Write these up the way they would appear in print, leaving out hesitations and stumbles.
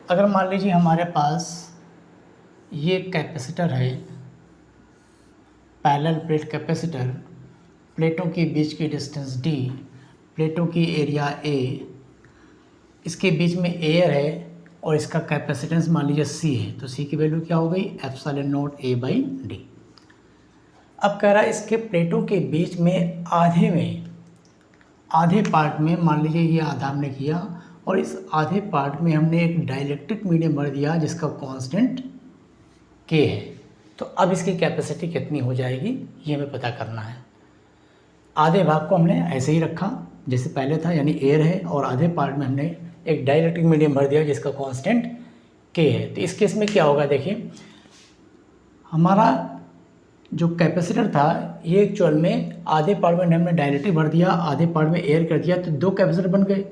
अगर मान लीजिए हमारे पास ये कैपेसिटर है, पैरेलल प्लेट कैपेसिटर, प्लेटों के बीच की डिस्टेंस d, प्लेटों की एरिया a, इसके बीच में एयर है और इसका कैपेसिटेंस मान लीजिए c है, तो c की वैल्यू क्या हो गई epsilon not a by D. अब कह रहा है इसके प्लेटों के बीच में आधे पार्ट में मान लीजिए ये आधा हमने किया और इस आधे पार्ट में हमने एक डाइलेक्ट्रिक मीडियम भर दिया जिसका कांस्टेंट k है। तो अब इसकी कैपेसिटी कितनी हो जाएगी ये हमें पता करना है। आधे भाग को हमने ऐसे ही रखा जैसे पहले था, यानी एयर है, और आधे पार्ट में हमने एक डाइलेक्ट्रिक मीडियम भर दिया जिसका कांस्टेंट k है। तो इस केस में क्या होगा, देखिए हमारा जो कैपेसिटर था ये एक्चुअल में आधे पार्ट में हमने डायरेक्टली भर दिया, आधे पार्ट में एयर कर दिया, तो दो कैपेसिटर बन गए।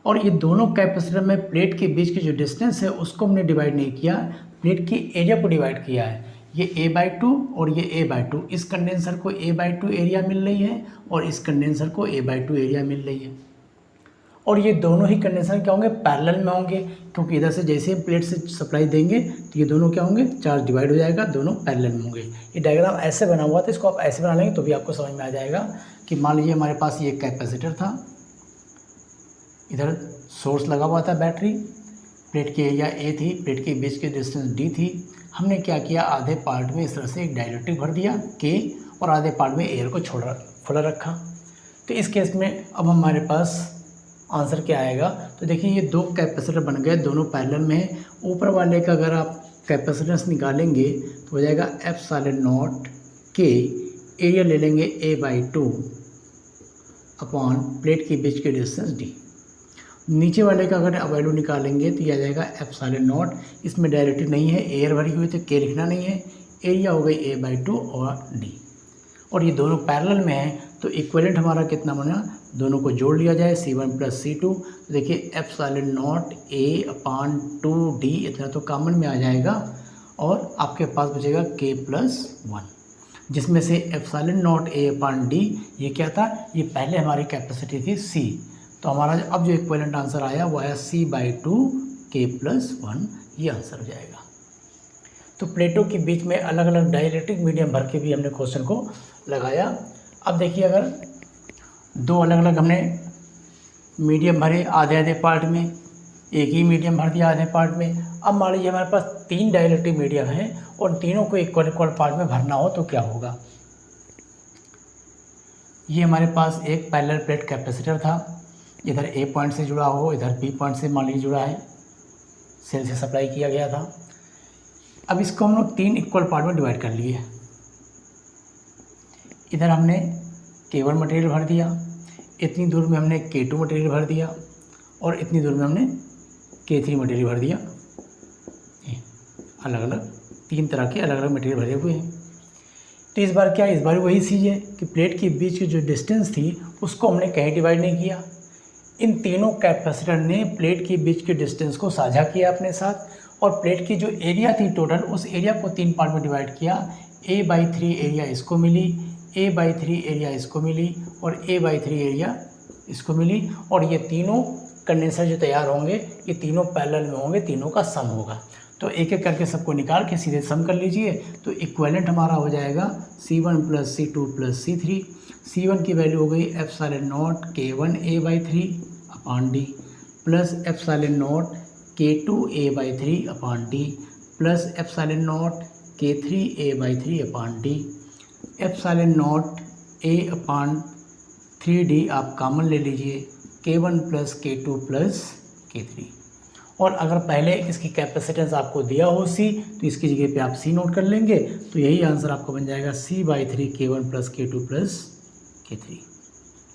और ये दोनों कैपेसिटर में प्लेट के बीच की जो डिस्टेंस है उसको हमने डिवाइड नहीं किया, प्लेट की एरिया को डिवाइड किया है। ये a/2 और ये a/2, इस कंडेंसर को a/2 एरिया मिल रही है और इस कंडेंसर को a/2 एरिया मिल रही है। और ये दोनों ही कंडेंसर क्या होंगे, पैरेलल में होंगे, क्योंकि इधर से जैसे हम प्लेट से सप्लाई देंगे तो ये दोनों क्या होंगे, चार्ज डिवाइड हो जाएगा, दोनों पैरेलल में होंगे। ये डायग्राम ऐसे बना हुआ था, इसको आप ऐसे बना लेंगे तो भी आपको समझ में आ जाएगा कि मान लीजिए हमारे पास ये कैपेसिटर था, इधर सोर्स लगा हुआ था बैटरी, प्लेट की एरिया ए थी, प्लेट के बीच की डिस्टेंस डी थी। हमने क्या किया, आधे पार्ट में इस तरह से एक डाइलेक्ट्रिक भर दिया के और आधे पार्ट में एयर को खुला रखा। तो इस केस में अब हमारे पास आंसर क्या आएगा, तो देखिए ये दो कैपेसिटर बन गए, दोनों पैरेलल में है। ऊपर वाले का अगर आप कैपेसिटेंस निकालेंगे तो हो जाएगा एप्सिलॉन नॉट के, एरिया ले लेंगे a/2 अपॉन प्लेट के बीच की डिस्टेंस d। नीचे वाले का अगर वैल्यू निकालेंगे तो ये आ जाएगा एप्सिलॉन नॉट, इसमें डायरेक्टली नहीं है, एयर भरी हुई तो k लिखना नहीं है, एरिया हो गई a/2 और d। और ये दोनों पैरेलल में है तो इक्विवेलेंट हमारा कितना बना, दोनों को जोड़ लिया जाए C1 + C2, तो देखिए एप्सिलॉन नॉट a/2d इतना तो कॉमन में आ जाएगा और आपके पास बचेगा k+1, जिसमें से एप्सिलॉन नॉट a/d ये क्या था, ये पहले हमारी कैपेसिटी थी c। तो हमारा अब जो इक्विवेलेंट आंसर आया वो आया c/2 k+1, ये आंसर हो जाएगा। तो प्लेटों के बीच में अलग अलग डाइलेक्ट्रिक मीडियम भर के भी हमने क्वेश्चन को लगाया। अब देखिए अगर दो अलग अलग हमने मीडियम भरे आधे आधे पार्ट में, एक ही मीडियम भर दिया आधे पार्ट में। अब मान लीजिए हमारे पास तीन डाइलेक्ट्रिक मीडियम हैं और तीनों को इक्वल पार्ट में भरना हो तो क्या होगा। ये हमारे पास एक पैरेलल प्लेट कैपेसिटर था, इधर ए पॉइंट से जुड़ा हो, इधर बी पॉइंट से मान लीजिए जुड़ा है, सेल से सप्लाई किया गया था। अब इसको हम लोग तीन इक्वल पार्ट में डिवाइड कर लिए। इधर हमने K1 मटेरियल भर दिया, इतनी दूर में हमने K2 मटेरियल भर दिया और इतनी दूर में हमने K3 मटेरियल भर दिया। अलग अलग तीन तरह के अलग अलग मटेरियल भरे हुए हैं। तो इस बार क्या, इस बार वही चीज़ है कि प्लेट के बीच की जो डिस्टेंस थी उसको हमने कहीं डिवाइड नहीं किया। इन तीनों कैपेसिटर ने प्लेट के बीच के डिस्टेंस को साझा किया अपने साथ और प्लेट की जो एरिया थी टोटल, उस एरिया को तीन पार्ट में डिवाइड किया। a/3 एरिया इसको मिली, a/3 एरिया इसको मिली और a/3 एरिया इसको मिली। और ये तीनों कंडेंसर जो तैयार होंगे ये तीनों पैरेलल में होंगे, तीनों का सम होगा। तो एक एक करके सबको निकाल के सीधे सम कर लीजिए। तो इक्विवेलेंट हमारा हो जाएगा C1 + C2 + C3। C1 की वैल्यू हो गई epsilon not K1 a/3 upon d plus epsilon not K2 a/3 upon d plus epsilon not K3 a/3 upon d, epsilon not a/3d आप कॉमन ले लीजिए, K1 + K2 + K3। और अगर पहले इसकी कैपेसिटेंस आपको दिया हो C तो इसकी जगह पे आप C नोट कर लेंगे, तो यही आंसर आपको बन जाएगा C/3 K1 + K2 + K3।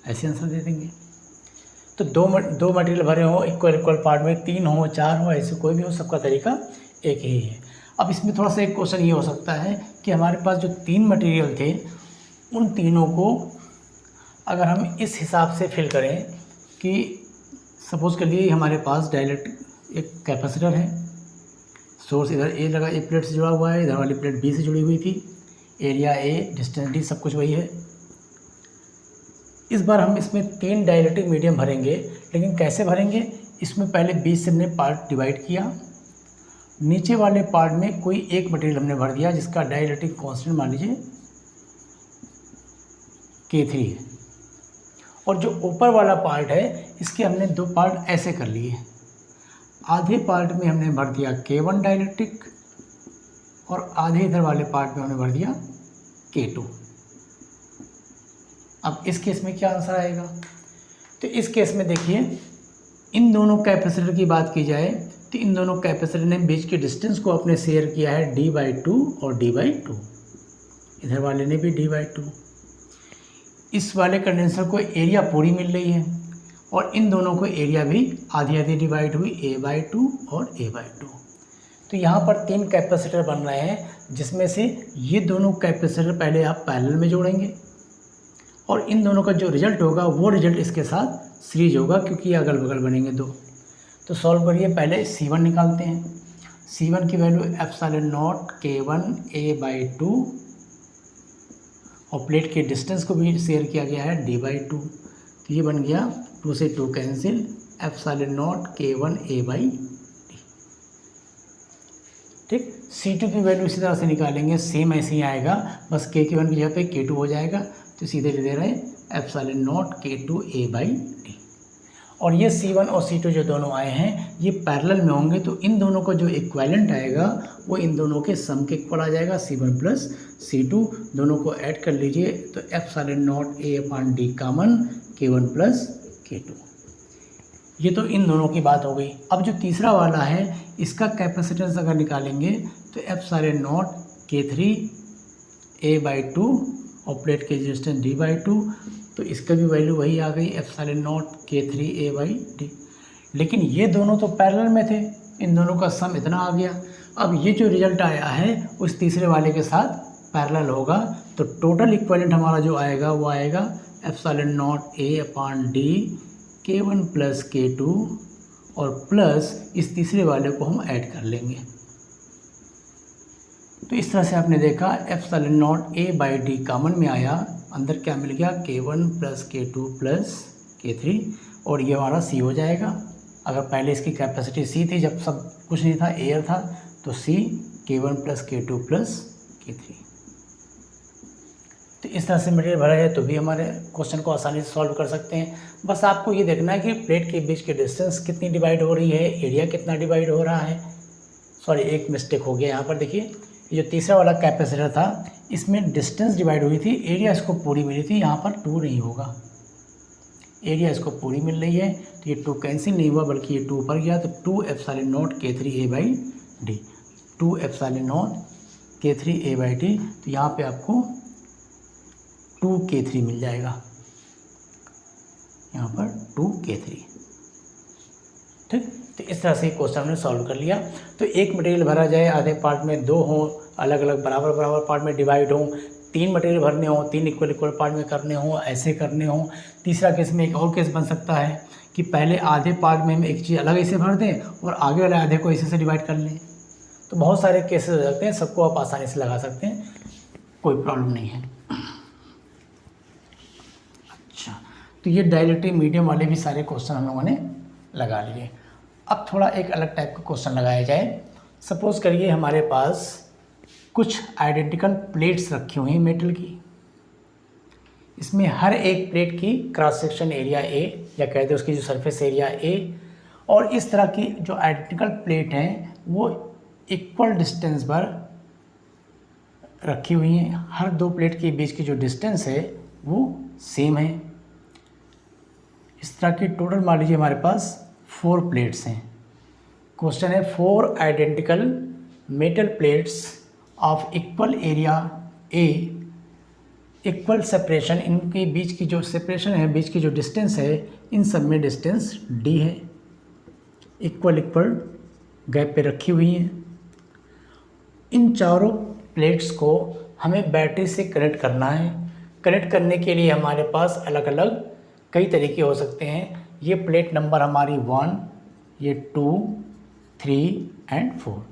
ऐसे आंसर दे देंगे। तो दो मटेरियल भरे हो इक्वल पार्ट में, तीन हो चार हो, ऐसे कोई भी हो, सबका तरीका एक ही है। अब इसमें थोड़ा सा एक क्वेश्चन ये हो सकता है कि हमारे पास जो तीन मटेरियल थे उन तीनों को अगर हम इस हिसाब से फिल करें कि सपोज़ के लिए हमारे पास डायरेक्ट एक कैपेसिटर है, सोर्स इधर ए लगा, एक प्लेट से जुड़ा हुआ है, इधर वाली प्लेट बी से जुड़ी हुई थी, एरिया ए, डिस्टेंस डी, सब कुछ वही है। इस बार हम इसमें तीन डाइलेक्ट्रिक मीडियम भरेंगे, लेकिन कैसे भरेंगे, इसमें पहले बीच से हमने पार्ट डिवाइड किया, नीचे वाले पार्ट में कोई एक मटेरियल हमने भर दिया जिसका डाइलेक्ट्रिक कांस्टेंट मान लीजिए K3 है, और जो ऊपर वाला पार्ट है इसके हमने दो पार्ट ऐसे कर लिए। आधे पार्ट में हमने भर दिया K1 डाइलेक्ट्रिक और आधे इधर वाले पार्ट में हमने भर दिया K2। अब इस केस में क्या आंसर आएगा? तो इस केस में देखिए, इन दोनों कैपेसिटर की बात की जाए तो इन दोनों कैपेसिटर ने बीच के डिस्टेंस को अपने शेयर किया है d/2 और d/2। इधर वाले ने भी d/2। इस वाले कंडेंसर को एरिया पूरी मिल रही है और इन दोनों को एरिया भी आधी आधी डिवाइड हुई, a/2 और a/2। तो यहाँ पर 3 कैपेसिटर बन रहे हैं जिसमें से ये दोनों कैपेसिटर पहले आप पैरेलल में जोड़ेंगे और इन दोनों का जो रिजल्ट होगा वो रिजल्ट इसके साथ सीरीज होगा क्योंकि ये अगल बगल बनेंगे दो। तो सॉल्व करिए, पहले C1 निकालते हैं। C1 की वैल्यू ε0 K1 a/2 और प्लेट के डिस्टेंस को भी शेयर किया गया है d/2। तो ये बन गया 2 से 2 कैंसिल ε0 K1 a/d। ठीक, C2 की वैल्यू इसी तरह से निकालेंगे, सेम ऐसे ही आएगा, बस K1 की जगह पे K2 हो जाएगा। तो सीधे ले दे रहे हैं ε0 K2 a/d। और ये C1 और C2 जो दोनों आए हैं ये पैरेलल में होंगे, तो इन दोनों का जो इक्विवेलेंट आएगा वो इन दोनों के सम के इक्वल आ जाएगा, C1 प्लस C2। दोनों को ऐड कर लीजिए तो ε0 a/d common K1 plus K2। ये तो इन दोनों की बात हो गई। अब जो तीसरा वाला है इसका कैपेसिटेंस अगर निकालेंगे तो ε0 K3 a/2 और प्लेट के रेजिस्टेंस d/2, तो इसका भी वैल्यू वही आ गई ε0 K3 a/d। लेकिन ये दोनों तो पैरेलल में थे, इन दोनों का सम इतना आ गया। अब ये जो रिजल्ट आया है उस तीसरे वाले के साथ पैरेलल होगा, तो टोटल इक्विवेलेंट हमारा जो आएगा वो आएगा ε0 a/d K1 प्लस K2 और प्लस इस तीसरे वाले को हम ऐड कर लेंगे। तो इस तरह से आपने देखा ε0 a/d कॉमन में आया, अंदर क्या मिल गया K1 plus K2 plus K3 और ये हमारा C हो जाएगा। अगर पहले इसकी कैपेसिटी C थी, जब सब कुछ नहीं था, एयर था, तो C K1 plus K2 plus K3। तो इस तरह से मटेरियल भरा है तो भी हमारे क्वेश्चन को आसानी से सॉल्व कर सकते हैं। बस आपको ये देखना है कि प्लेट के बीच के डिस्टेंस कितनी डिवाइड हो रही है, एरिया कितना डिवाइड हो रहा है। सॉरी, एक मिस्टेक हो गया यहाँ पर। देखिए, ये जो तीसरा वाला कैपेसिटर था इसमें डिस्टेंस डिवाइड हुई थी, एरिया इसको पूरी मिली थी, यहाँ पर 2 नहीं होगा, एरिया इसको पूरी मिल रही है। तो ये 2 कैंसिल नहीं हुआ बल्कि ये 2 ऊपर गया, तो 2 ε0 K3 a/d, 2 ε0 K3 a/d। तो यहाँ पे आपको 2 K3 मिल जाएगा, यहाँ पर 2 K3। ठीक, तो इस तरह से क्वेश्चन हमने सॉल्व कर लिया। तो एक मटेरियल भरा जाए, आधे पार्ट में 2 हों, अलग अलग बराबर बराबर पार्ट में डिवाइड हों, 3 मटेरियल भरने हों, 3 इक्वल इक्वल पार्ट में करने हों, ऐसे करने हों। तीसरा केस में एक और केस बन सकता है कि पहले आधे पार्ट में हम एक चीज़ अलग ऐसे भर दें और आगे वाले आधे को ऐसे से डिवाइड कर लें। तो बहुत सारे केसेस हो सकते हैं, सबको आप आसानी से लगा सकते हैं, कोई प्रॉब्लम नहीं है। अच्छा, तो ये डाइलेक्ट्रिक मीडियम वाले भी सारे क्वेश्चन हम लोगों ने लगा लिए। अब थोड़ा एक अलग टाइप का क्वेश्चन लगाया जाए। सपोज़ करिए हमारे पास कुछ आइडेंटिकल प्लेट्स रखी हुई हैं मेटल की, इसमें हर एक प्लेट की क्रॉस सेक्शन एरिया A या कहते हैं उसकी जो सरफेस एरिया A, और इस तरह की जो आइडेंटिकल प्लेट हैं वो इक्वल डिस्टेंस पर रखी हुई हैं। हर 2 प्लेट के बीच की जो डिस्टेंस है वो सेम है। इस तरह की टोटल मान लीजिए हमारे पास 4 प्लेट्स हैं। क्वेश्चन है 4 identical metal plates of equal area A, equal separation, इनके बीच की जो सेपरेशन है, बीच की जो डिस्टेंस है, इन सब में डिस्टेंस D है, इक्वल इक्वल गैप पे रखी हुई हैं। इन चारों प्लेट्स को हमें बैटरी से कनेक्ट करना है। कनेक्ट करने के लिए हमारे पास अलग अलग कई तरीके हो सकते हैं। ये प्लेट नंबर हमारी 1, ये 2, 3 एंड 4।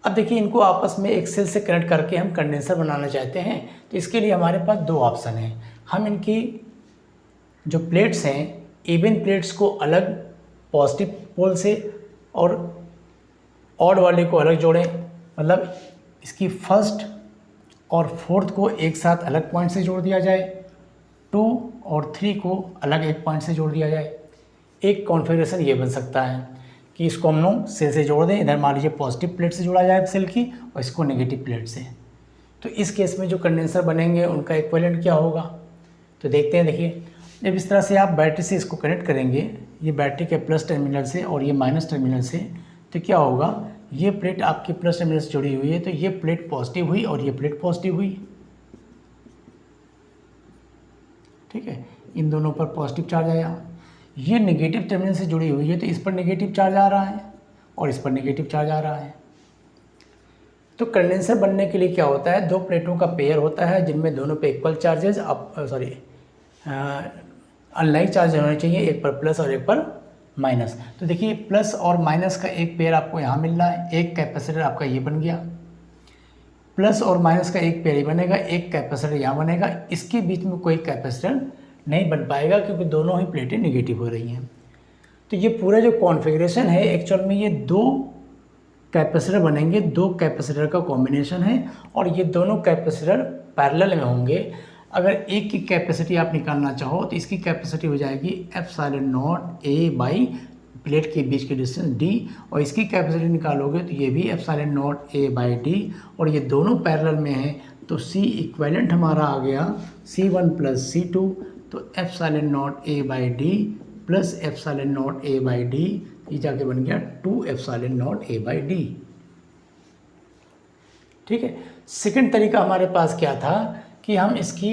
अब देखिए, इनको आपस में एक सेल से कनेक्ट करके हम कंडेंसर बनाना चाहते हैं, तो इसके लिए हमारे पास 2 ऑप्शन हैं। हम इनकी जो प्लेट्स हैं, इवन प्लेट्स को अलग पॉजिटिव पोल से और ऑड वाले को अलग जोड़ें, मतलब इसकी फर्स्ट और फोर्थ को एक साथ अलग पॉइंट से जोड़ दिया जाए, 2 और 3 को अलग एक पॉइंट से जोड़ दिया जाए। एक कॉन्फ़िगरेशन ये बन सकता है कि इसको हम लोग सेल से जोड़ दें, इधर मान लीजिए पॉजिटिव प्लेट से जोड़ा जाए सेल की और इसको नेगेटिव प्लेट से। तो इस केस में जो कंडेंसर बनेंगे उनका इक्विवेलेंट क्या होगा, तो देखते हैं। देखिए, जब इस तरह से आप बैटरी से इसको कनेक्ट करेंगे, ये बैटरी के प्लस टर्मिनल से और ये माइनस टर्मिनल से, तो क्या होगा, ये प्लेट आपकी प्लस टर्मिनल से जुड़ी हुई है, तो ये प्लेट पॉजिटिव हुई और ये प्लेट पॉजिटिव हुई। ठीक है, इन दोनों पर पॉजिटिव चार्ज आया। ये नेगेटिव टर्मिनल से जुड़ी हुई है, तो इस पर नेगेटिव चार्ज आ रहा है और इस पर नेगेटिव चार्ज आ रहा है। तो कंडेंसर बनने के लिए क्या होता है, 2 प्लेटों का पेयर होता है जिनमें दोनों पे इक्वल चार्जेस अनलाइक चार्ज होने चाहिए, एक पर प्लस और एक पर माइनस। तो देखिए, प्लस और माइनस का एक पेयर आपको यहाँ मिल रहा है, एक कैपेसिटर आपका ये बन गया, प्लस और माइनस का एक पेयर ही बनेगा, एक कैपेसिटर यहाँ बनेगा। इसके बीच में कोई कैपेसिटर नहीं बन पाएगा क्योंकि दोनों ही प्लेटें निगेटिव हो रही हैं। तो ये पूरा जो कॉन्फ़िगरेशन है एक्चुअल में ये 2 कैपेसिटर बनेंगे, 2 कैपेसिटर का कॉम्बिनेशन है और ये दोनों कैपेसिटर पैरेलल में होंगे। अगर एक की कैपेसिटी आप निकालना चाहो तो इसकी कैपेसिटी हो जाएगी ε0 A बाई प्लेट के बीच की डिस्टेंस d, और इसकी कैपेसिटी निकालोगे तो ये भी ε0 A बाई d, और ये दोनों पैरेलल में हैं तो C इक्विवेलेंट हमारा आ गया C1 प्लस C2, तो ε0 A by d plus ε0 A by d, ये जाके बन गया 2 ε0 A बाई d। ठीक है, सेकंड तरीका हमारे पास क्या था कि हम इसकी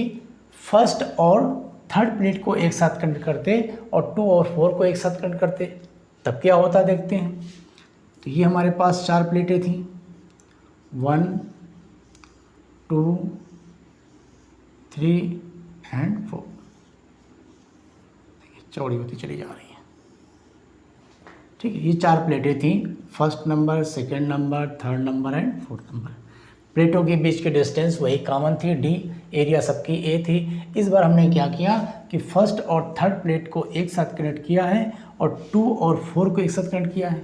फर्स्ट और थर्ड प्लेट को एक साथ कनेक्ट करते और 2 और 4 को एक साथ कनेक्ट करते, तब क्या होता देखते हैं। तो ये हमारे पास 4 प्लेटें थी, 1 2 3 एंड 4, चौड़ी होती चली जा रही है। ठीक है, ये 4 प्लेटें थी, first number, second number, third number and fourth number. प्लेटों के बीच की डिस्टेंस वही कॉमन थी d, एरिया सबकी a थी। इस बार हमने क्या किया कि फर्स्ट और थर्ड प्लेट को एक साथ कनेक्ट किया है और 2 और 4 को एक साथ कनेक्ट किया है।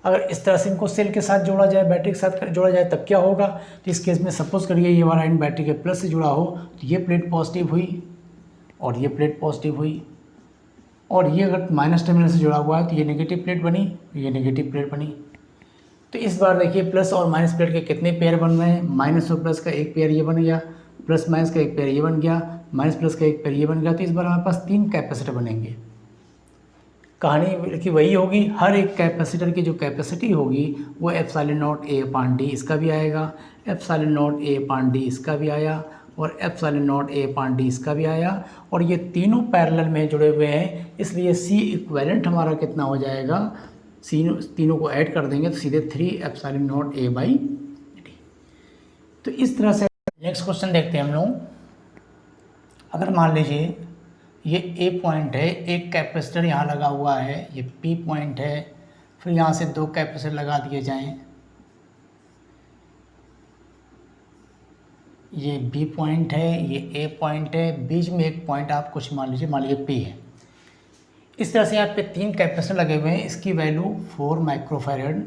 अगर इस तरह से इनको सेल के साथ जोड़ा जाए, बैटरी के साथ जोड़ा जाए, तब क्या होगा। तो इस केस में सपोज करिए ये वाला एंड बैटरी के प्लस से जुड़ा हो, तो ये प्लेट पॉजिटिव हुई और ये प्लेट पॉजिटिव हुई, और ये अगर माइनस टर्मिनल से जुड़ा हुआ है तो ये नेगेटिव प्लेट बनी, ये नेगेटिव प्लेट बनी। तो इस बार देखिए प्लस और माइनस प्लेट के कितने पेयर बन रहे हैं, माइनस और प्लस का एक पेयर ये बन गया, प्लस माइनस का एक पेयर ये बन गया, माइनस प्लस का एक पेयर ये बन गया। तो इस बार हमारे पास 3 कैपेसिटर बनेंगे। कहानी की वही होगी, हर एक कैपेसिटर की जो कैपेसिटी होगी वो ε0 A अपान d इसका भी आएगा, ε0 A अपान d इसका भी आया और ε0 A अपान d इसका भी आया, और ये तीनों पैरेलल में जुड़े हुए हैं, इसलिए C इक्विवेलेंट हमारा कितना हो जाएगा, तीनों को ऐड कर देंगे तो सीधे 3 ε0 A बाई d। तो इस तरह से नेक्स्ट क्वेश्चन देखते हैं हम लोग। अगर मान लीजिए ये A पॉइंट है, एक कैपेसिटर यहाँ लगा हुआ है, ये P पॉइंट है, फिर यहाँ से 2 कैपेसिटर लगा दिए जाएं, ये B पॉइंट है, ये A पॉइंट है, बीच में एक पॉइंट आप कुछ मान लीजिए P है। इस तरह से यहाँ पे 3 कैपेसिटर लगे हुए हैं, इसकी वैल्यू 4 माइक्रोफैरड,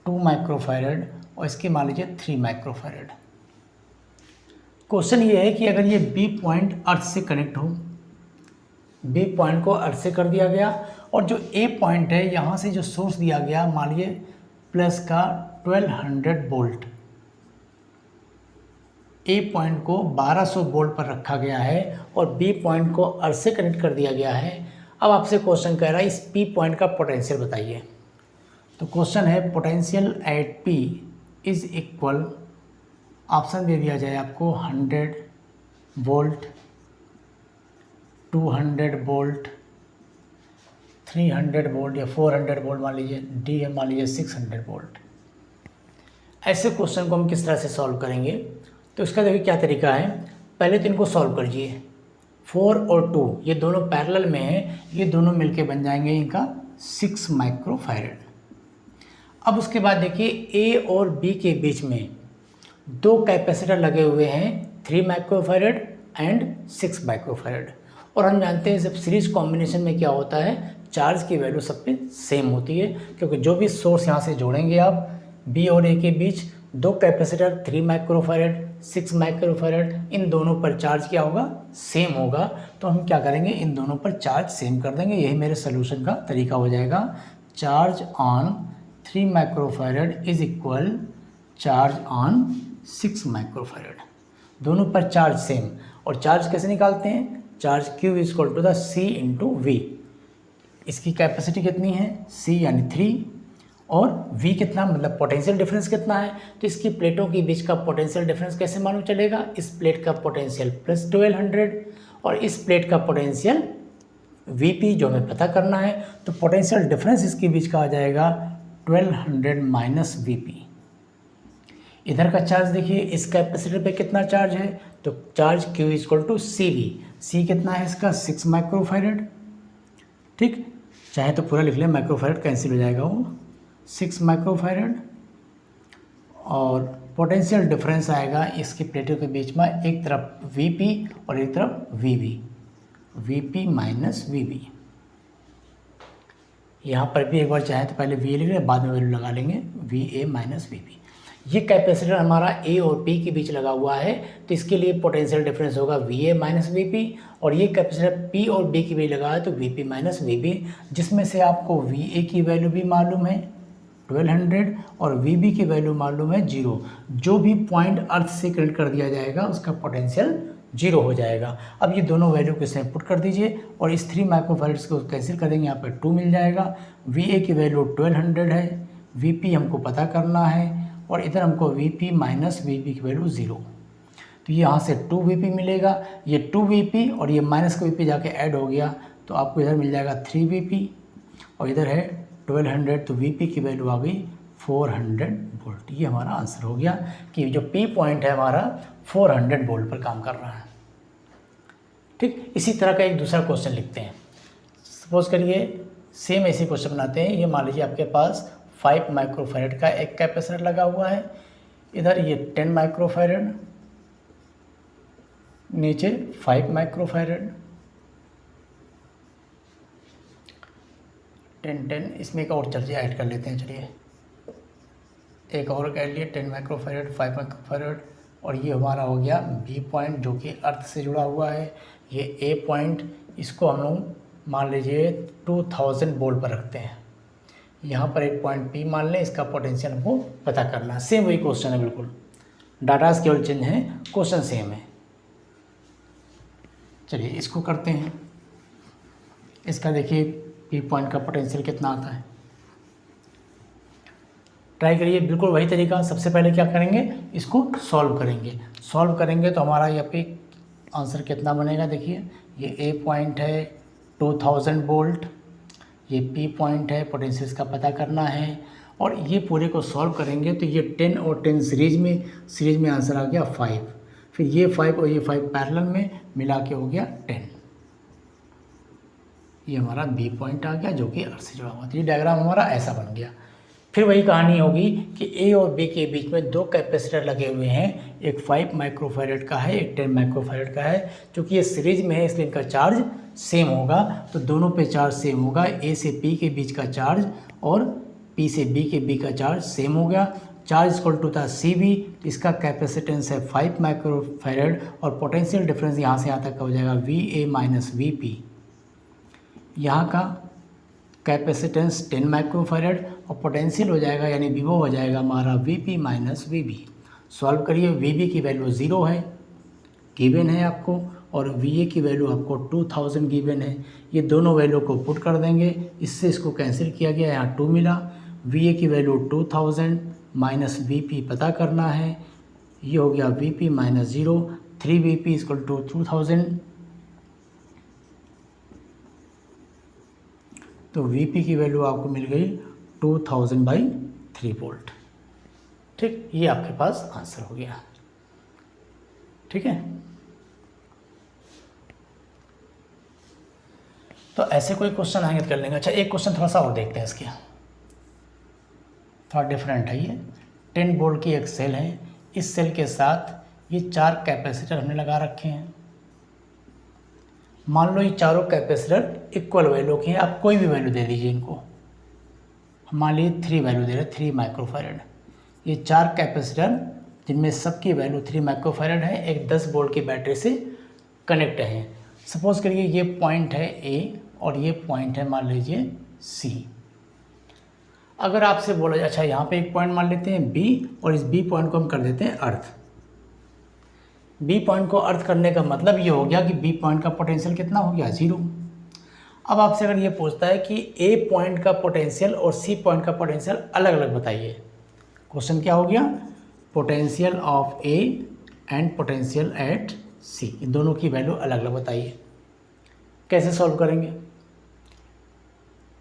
2 माइक्रोफैरड और इसकी मान लीजिए 3 माइक्रोफैरड। क्वेश्चन ये है कि अगर ये B पॉइंट अर्थ से कनेक्ट हो, B पॉइंट को अर्थ से कर दिया गया और जो A पॉइंट है यहाँ से जो सोर्स दिया गया मान लीजिए प्लस का 1200 वोल्ट, A पॉइंट को 1200 वोल्ट पर रखा गया है और B पॉइंट को अर्थ से कनेक्ट कर दिया गया है। अब आपसे क्वेश्चन कह रहा है इस P पॉइंट का पोटेंशियल बताइए। तो क्वेश्चन है potential at P is equal, option दे दिया जाए आपको 100 वोल्ट, 200 वोल्ट, 300 वोल्ट या 400 वोल्ट, मान लीजिए डी है मान लीजिए 600 वोल्ट। ऐसे क्वेश्चन को हम किस तरह से सॉल्व करेंगे, तो इसका देखिए क्या तरीका है। पहले तो इनको सॉल्व करिए, 4 और 2 ये दोनों पैरेलल में हैं, ये दोनों मिलके बन जाएंगे इनका 6 माइक्रोफैरड। अब उसके बाद देखिए A और B के बीच में 2 कैपेसिटर लगे हुए हैं, 3 माइक्रोफैरड एंड 6 माइक्रोफैरड, और हम जानते हैं जब सीरीज कॉम्बिनेशन में क्या होता है चार्ज की वैल्यू सब पे सेम होती है, क्योंकि जो भी सोर्स यहाँ से जोड़ेंगे आप बी और ए के बीच, दो कैपेसिटर 3 माइक्रोफैरड 6 माइक्रोफैरड, इन दोनों पर चार्ज क्या होगा, सेम होगा। तो हम क्या करेंगे, इन दोनों पर चार्ज सेम कर देंगे। यही मेरे सोल्यूशन का तरीका हो जाएगा। Charge on 3 microfarad is equal charge on 6 microfarad, दोनों पर चार्ज सेम। और चार्ज कैसे निकालते हैं, charge Q is equal to the C into V. इसकी कैपेसिटी कितनी है, C यानी 3, और V कितना, मतलब पोटेंशियल डिफरेंस कितना है। तो इसकी प्लेटों के बीच का पोटेंशियल डिफरेंस कैसे मालूम चलेगा, इस प्लेट का पोटेंशियल प्लस 1200 और इस प्लेट का पोटेंशियल Vp जो हमें पता करना है। तो पोटेंशियल डिफरेंस इसके बीच का आ जाएगा 1200 माइनस Vp। इधर का चार्ज देखिए, इस कैपेसिटर पे कितना चार्ज है, तो charge Q is equal to CV। C कितना है इसका, 6 माइक्रोफैरड। ठीक, चाहे तो पूरा लिख लें, माइक्रोफैरड कैंसिल हो जाएगा, वो 6 माइक्रोफैरड। और पोटेंशियल डिफरेंस आएगा इसकी प्लेटों के बीच में, एक तरफ Vp और एक तरफ Vb, Vp माइनस Vb। यहाँ पर भी एक बार चाहे तो पहले Va लिख लें, बाद में वैल्यू लगा लेंगे, Va माइनस Vb। ये कैपेसिटर हमारा A और P के बीच लगा हुआ है, तो इसके लिए पोटेंशियल डिफरेंस होगा Va माइनस Vp। और ये कैपेसिटर P और B के बीच लगा है, तो Vp माइनस Vb, जिसमें से आपको Va की वैल्यू भी मालूम है 1200 और Vb की वैल्यू मालूम है 0। जो भी पॉइंट अर्थ से कनेक्ट कर दिया जाएगा उसका पोटेंशियल 0 हो जाएगा। अब ये दोनों वैल्यू को इसमें पुट कर दीजिए और इस 3 माइक्रोफैरड्स को कैंसिल कर देंगे, यहाँ पर 2 मिल जाएगा। Va की वैल्यू 1200 है, Vp हमको पता करना है, और इधर हमको Vp माइनस Vb की वैल्यू 0। तो यहाँ से 2Vp मिलेगा, ये 2Vp और ये माइनस का Vp जाके ऐड हो गया, तो आपको इधर मिल जाएगा 3Vp और इधर है 1200, तो Vp की वैल्यू आ गई 400 वोल्ट। ये हमारा आंसर हो गया कि जो P पॉइंट है हमारा 400 वोल्ट पर काम कर रहा है। ठीक, इसी तरह का एक दूसरा क्वेश्चन लिखते हैं। सपोज करिए सेम ऐसे क्वेश्चन बनाते हैं। ये मान लीजिए आपके पास 5 माइक्रोफैरड का एक कैपेसिटर लगा हुआ है, इधर ये 10 माइक्रोफैरड, नीचे 5 माइक्रोफैरड, 10 इसमें एक और चलिए ऐड कर लेते हैं। चलिए एक और कर लिए 10 माइक्रोफैरड 5 माइक्रोफैरड, और ये हमारा हो गया B पॉइंट जो कि अर्थ से जुड़ा हुआ है। ये A पॉइंट, इसको हम लोग मान लीजिए 2000 वोल्ट पर रखते हैं। यहाँ पर एक पॉइंट P मान लें, इसका पोटेंशियल हमको पता करना है। सेम वही क्वेश्चन है, बिल्कुल डाटास केवल चेंज है, क्वेश्चन सेम है। चलिए इसको करते हैं। इसका देखिए P पॉइंट का पोटेंशियल कितना आता है, ट्राई करिए। बिल्कुल वही तरीका, सबसे पहले क्या करेंगे, इसको सॉल्व करेंगे। सॉल्व करेंगे तो हमारा यहाँ पे आंसर कितना बनेगा, देखिए ये A पॉइंट है 2000 वोल्ट, ये P पॉइंट है, पोटेंशियल इसका पता करना है, और ये पूरे को सॉल्व करेंगे तो ये 10 और 10 सीरीज में आंसर आ गया 5। फिर ये 5 और ये 5 पैरेलल में मिला के हो गया 10। ये हमारा B पॉइंट आ गया जो कि अर्थ से जुड़ा हुआ था। ये डायग्राम हमारा ऐसा बन गया। फिर वही कहानी होगी कि A और B के बीच में दो कैपेसिटर लगे हुए हैं, एक 5 माइक्रोफैरड का है, एक 10 माइक्रोफैरड का है। क्योंकि ये सीरीज में है इसलिए इनका चार्ज सेम होगा, तो दोनों पे चार्ज सेम होगा। A से P के बीच का चार्ज और P से B के बीच का चार्ज सेम हो गया। चार्ज इक्वल टू था CV, इसका कैपेसिटेंस है 5 माइक्रोफैरड और पोटेंशियल डिफरेंस यहाँ से यहाँ तक का हो जाएगा VA माइनस VP। यहाँ का कैपेसिटेंस 10 माइक्रोफैरड और पोटेंशियल हो जाएगा यानी विवो हो जाएगा हमारा VP माइनस VB। सॉल्व करिए, VB की वैल्यू 0 है, गिवन है आपको, और VA की वैल्यू आपको 2000 गिवन है। ये दोनों वैल्यू को पुट कर देंगे, इससे इसको कैंसिल किया गया, यहाँ 2 मिला। VA की वैल्यू 2000 माइनस VP पता करना है, ये हो गया VP minus 0। 3VP equal to 2000, तो VP की वैल्यू आपको मिल गई 2000/3 वोल्ट। ठीक, ये आपके पास आंसर हो गया। ठीक है, तो ऐसे कोई क्वेश्चन आएंगे तो कर लेंगे। अच्छा, एक क्वेश्चन थोड़ा सा और देखते हैं, इसके थोड़ा डिफरेंट है। ये 10 वोल्ट की एक सेल है, इस सेल के साथ ये 4 कैपेसिटर हमने लगा रखे हैं। मान लो ये चारों कैपेसिटर इक्वल वैल्यू के हैं, आप कोई भी वैल्यू दे दीजिए इनको। मान लीजिए 3 वैल्यू दे रहे हैं, 3 माइक्रोफैरड। ये 4 कैपेसिटर जिनमें सबकी वैल्यू 3 माइक्रोफैरड है, एक 10 वोल्ट की बैटरी से कनेक्ट है। सपोज करिए ये पॉइंट है ए और ये पॉइंट है मान लीजिए सी। अगर आपसे बोला जाए अच्छा यहाँ पे एक पॉइंट मान लेते हैं बी और इस बी पॉइंट को हम कर देते हैं अर्थ। बी पॉइंट को अर्थ करने का मतलब ये हो गया कि बी पॉइंट का पोटेंशियल कितना हो गया, 0। अब आपसे अगर ये पूछता है कि ए पॉइंट का पोटेंशियल और सी पॉइंट का पोटेंशियल अलग अलग बताइए, क्वेश्चन क्या हो गया, potential of A and potential at C, दोनों की वैल्यू अलग अलग बताइए। कैसे सॉल्व करेंगे,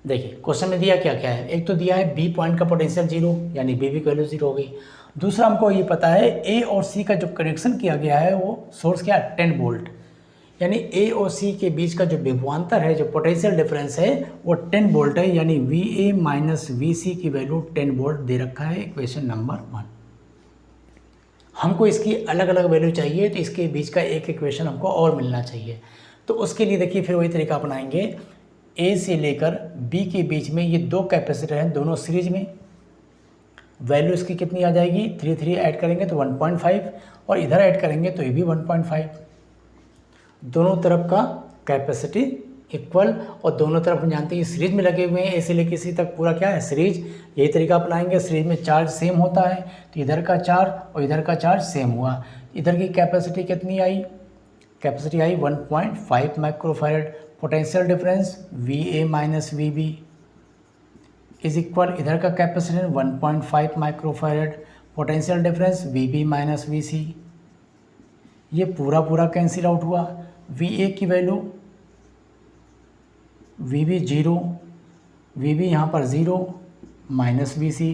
देखिए क्वेश्चन में दिया क्या क्या है। एक तो दिया है बी पॉइंट का पोटेंशियल 0, यानी बी की वैल्यू 0 हो गई। दूसरा हमको ये पता है ए और सी का जो कनेक्शन किया गया है वो सोर्स क्या है, 10 वोल्ट, यानी ए और सी के बीच का जो विभवांतर है, जो पोटेंशियल डिफरेंस है वो 10 वोल्ट है, यानी वी ए माइनस वी सी की वैल्यू 10 वोल्ट दे रखा है इक्वेशन नंबर 1। हमको इसकी अलग अलग वैल्यू चाहिए, तो इसके बीच का एक इक्वेशन हमको और मिलना चाहिए। तो उसके लिए देखिए फिर वही तरीका अपनाएंगे, ए से लेकर बी के बीच में ये 2 कैपेसिटर हैं, दोनों सीरीज में, वैल्यू इसकी कितनी आ जाएगी, 3 ऐड करेंगे तो 1.5 और इधर ऐड करेंगे तो ये भी 1.5। दोनों तरफ का कैपेसिटी इक्वल और दोनों तरफ हम जानते हैं सीरीज में लगे हुए हैं, ए से लेकर सी तक पूरा क्या है, सीरीज। यही तरीका अपनाएंगे, सीरीज में चार्ज सेम होता है तो इधर का चार्ज और इधर का चार्ज सेम हुआ। इधर की कैपेसिटी कितनी आई, कैपेसिटी आई 1.5 microfarad. Potential difference V A minus V B is equal, इधर का capacitance 1.5 microfarad, potential difference V B minus V C. ये पूरा पूरा कैंसिल आउट हुआ। वी ए की value V B 0, V B यहाँ पर 0 माइनस वी सी,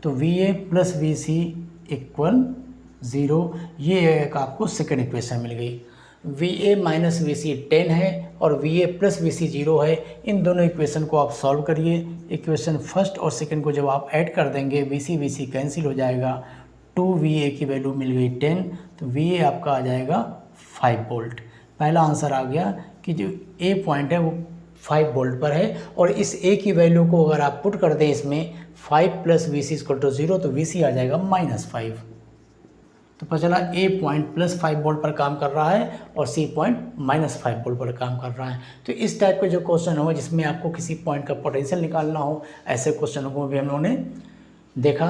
तो V A plus V C equal 0। ये एक आपको सेकेंड इक्वेशन मिल गई। वी ए माइनस वी सी 10 है और वी ए प्लस वी सी 0 है। इन दोनों इक्वेशन को आप सॉल्व करिए। इक्वेशन फर्स्ट और सेकंड को जब आप ऐड कर देंगे वी सी कैंसिल हो जाएगा। 2 वी ए की वैल्यू मिल गई 10, तो वी ए आपका आ जाएगा 5 वोल्ट। पहला आंसर आ गया कि जो ए पॉइंट है वो 5 वोल्ट पर है, और इस ए की वैल्यू को अगर आप पुट कर दें इसमें 5 plus V C equal to 0, तो वी सी आ जाएगा -5। तो पता चला ए पॉइंट +5 वोल्ट पर काम कर रहा है और सी पॉइंट -5 वोल्ट पर काम कर रहा है। तो इस टाइप के जो क्वेश्चन हो जिसमें आपको किसी पॉइंट का पोटेंशियल निकालना हो, ऐसे क्वेश्चनों को भी हम लोगों ने देखा।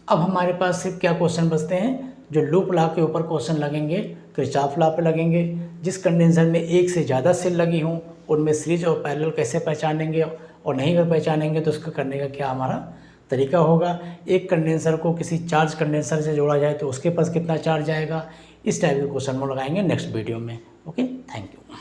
अब हमारे पास सिर्फ क्या क्वेश्चन बचते हैं, जो लूप लॉ के ऊपर क्वेश्चन लगेंगे, किरचॉफ लॉ पे लगेंगे। जिस कंडेंसर में एक से ज़्यादा सेल लगी हों उनमें सीरीज और पैरेलल कैसे पहचानेंगे, और नहीं अगर पहचानेंगे तो उसको करने का क्या हमारा तरीका होगा। एक कंडेंसर को किसी चार्ज कंडेंसर से जोड़ा जाए तो उसके पास कितना चार्ज आएगा। इस टाइप के क्वेश्चन हम लगाएंगे नेक्स्ट वीडियो में। Okay, thank you.